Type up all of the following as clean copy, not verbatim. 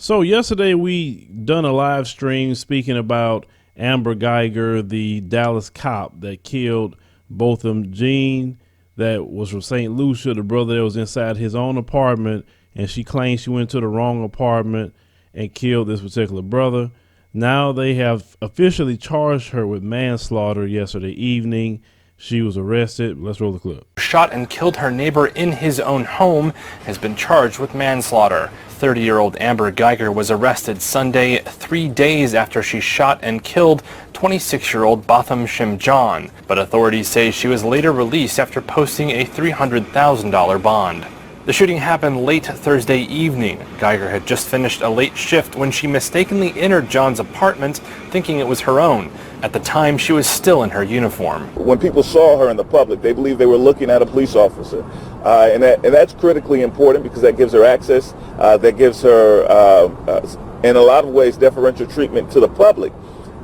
So yesterday we done a live stream speaking about Amber Guyger, the Dallas cop that killed Botham Jean, that was from St. Lucia, the brother that was inside his own apartment, and she claims she went to the wrong apartment and killed this particular brother. Now they have officially charged her with manslaughter yesterday evening. She was arrested. Let's roll the clip. Shot and killed her neighbor in his own home, has been charged with manslaughter. 30-year-old Amber Guyger was arrested Sunday, 3 days after she shot and killed 26-year-old Botham Jean, but authorities say she was later released after posting a $300,000 bond. The shooting happened late Thursday evening. Guyger had just finished a late shift when she mistakenly entered John's apartment, thinking it was her own. At the time, she was still in her uniform. When people saw her in the public, they believed they were looking at a police officer. And that's critically important because that gives her access, that gives her, in a lot of ways, deferential treatment to the public.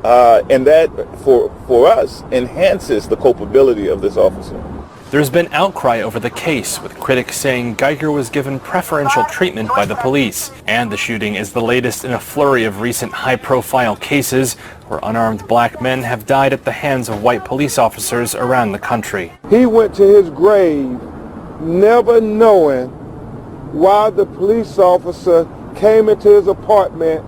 And that, for us, enhances the culpability of this officer. There's been outcry over the case, with critics saying Guyger was given preferential treatment by the police. And the shooting is the latest in a flurry of recent high-profile cases where unarmed black men have died at the hands of white police officers around the country. He went to his grave never knowing why the police officer came into his apartment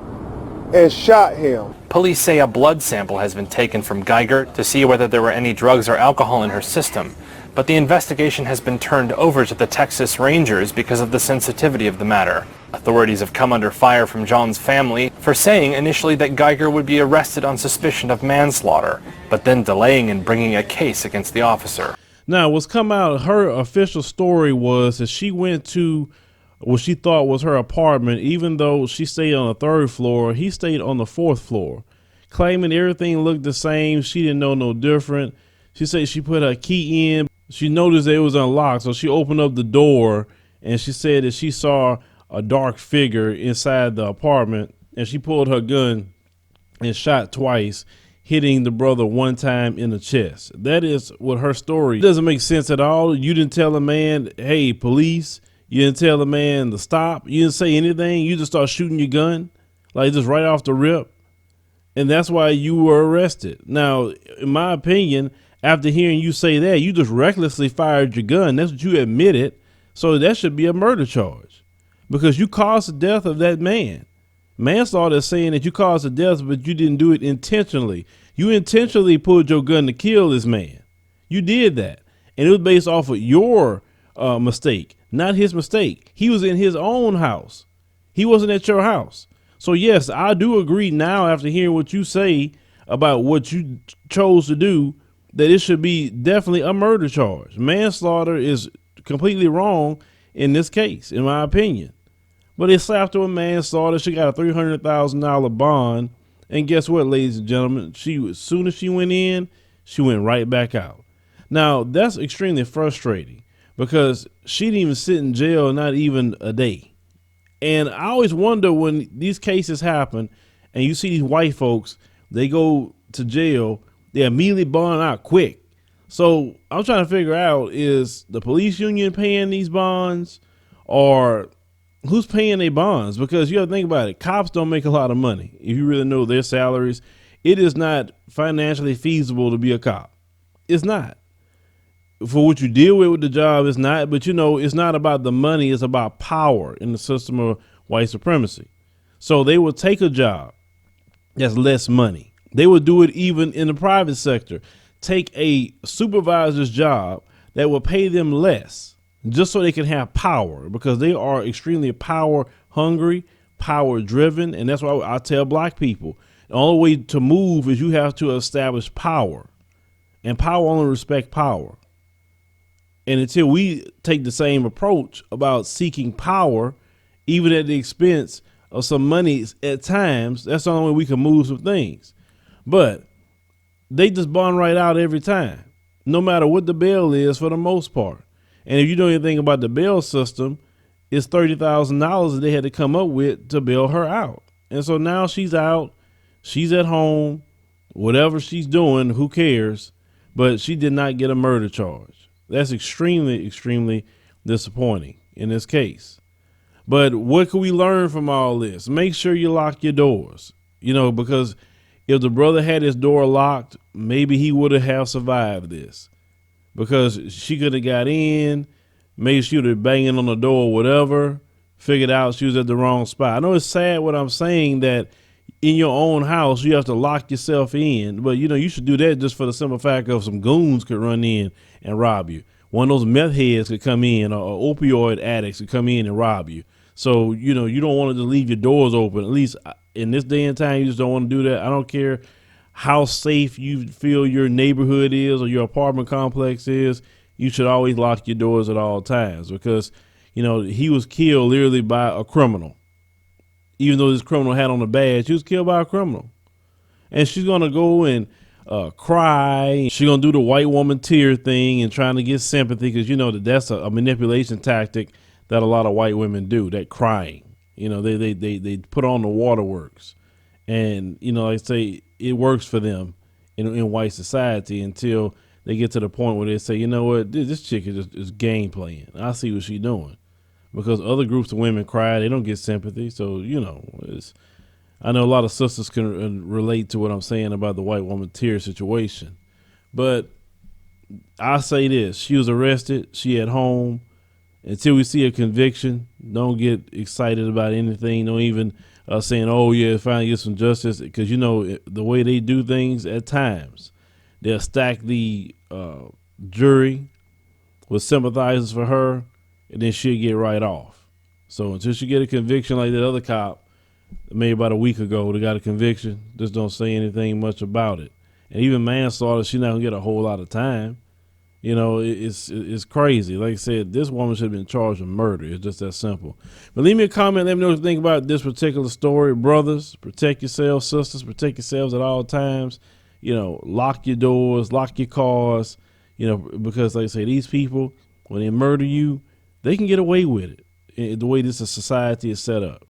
and shot him. Police say a blood sample has been taken from Guyger to see whether there were any drugs or alcohol in her system. But the investigation has been turned over to the Texas Rangers because of the sensitivity of the matter. Authorities have come under fire from John's family for saying initially that Guyger would be arrested on suspicion of manslaughter, but then delaying in bringing a case against the officer. Now, what's come out, her official story was that she went to what she thought was her apartment, even though she stayed on the 3rd floor, he stayed on the 4th floor, claiming everything looked the same. She didn't know no different. She said she put her key in. She noticed that it was unlocked, so she opened up the door, and she said that she saw a dark figure inside the apartment, and she pulled her gun and shot twice, hitting the brother one time in the chest. That is what her story. It doesn't make sense at all. You didn't tell a man, hey, police. You didn't tell the man to stop. You didn't say anything. You just start shooting your gun, like just right off the rip. And that's why you were arrested. Now, in my opinion, after hearing you say that, you just recklessly fired your gun. That's what you admitted. So that should be a murder charge because you caused the death of that man. Manslaughter is saying that you caused the death, but you didn't do it intentionally. You intentionally pulled your gun to kill this man. You did that. And it was based off of your mistake, not his mistake. He was in his own house. He wasn't at your house. So yes, I do agree now after hearing what you say about what you chose to do, that it should be definitely a murder charge. Manslaughter is completely wrong in this case, in my opinion. But they slapped her with manslaughter. She got a $300,000 bond. And guess what, ladies and gentlemen? As soon as she went in, she went right back out. Now, that's extremely frustrating because she didn't even sit in jail, not even a day. And I always wonder when these cases happen and you see these white folks, they go to jail, they immediately bond out quick. So I'm trying to figure out, is the police union paying these bonds or who's paying their bonds? Because you got to think about it. Cops don't make a lot of money. If you really know their salaries, it is not financially feasible to be a cop. It's not. For what you deal with the job, it's not. But, you know, it's not about the money. It's about power in the system of white supremacy. So they will take a job that's less money. They would do it even in the private sector. Take a supervisor's job that will pay them less just so they can have power, because they are extremely power hungry, power driven. And that's why I tell black people the only way to move is you have to establish power, and power only respect power. And until we take the same approach about seeking power, even at the expense of some money at times, that's the only way we can move some things. But they just bond right out every time, no matter what the bail is for the most part. And if you know anything about the bail system, it's $30,000 that they had to come up with to bail her out. And so now she's out, she's at home, whatever she's doing, who cares? But she did not get a murder charge. That's extremely, extremely disappointing in this case. But what can we learn from all this? Make sure you lock your doors, because if the brother had his door locked, maybe he would have survived this, because she could have got in, maybe she would have banging on the door or whatever, figured out she was at the wrong spot. I know it's sad what I'm saying, that in your own house you have to lock yourself in, but you should do that just for the simple fact of some goons could run in and rob you. One of those meth heads could come in, or opioid addicts could come in and rob you. So, you don't want to just leave your doors open. At least in this day and time, you just don't want to do that. I don't care how safe you feel your neighborhood is or your apartment complex is. You should always lock your doors at all times, because, he was killed literally by a criminal. Even though this criminal had on a badge, he was killed by a criminal. And she's going to go and cry. She's going to do the white woman tear thing and trying to get sympathy, because that's a manipulation tactic that a lot of white women do, that crying. They put on the waterworks. And, like I say, it works for them in white society until they get to the point where they say, you know what, this chick is game playing. I see what she's doing. Because other groups of women cry, they don't get sympathy. So, I know a lot of sisters can relate to what I'm saying about the white woman tear situation. But I say this, she was arrested, she at home. Until we see a conviction, don't get excited about anything. Don't even saying, oh, yeah, finally get some justice. Because, the way they do things at times, they'll stack the jury with sympathizers for her, and then she'll get right off. So until she get a conviction like that other cop, maybe about a week ago, they got a conviction, just don't say anything much about it. And even manslaughter, she's not going to get a whole lot of time. It's crazy. Like I said, this woman should have been charged with murder. It's just that simple. But leave me a comment. Let me know what you think about this particular story. Brothers, protect yourselves. Sisters, protect yourselves at all times. Lock your doors, lock your cars, because like I say, these people, when they murder you, they can get away with it, the way this society is set up.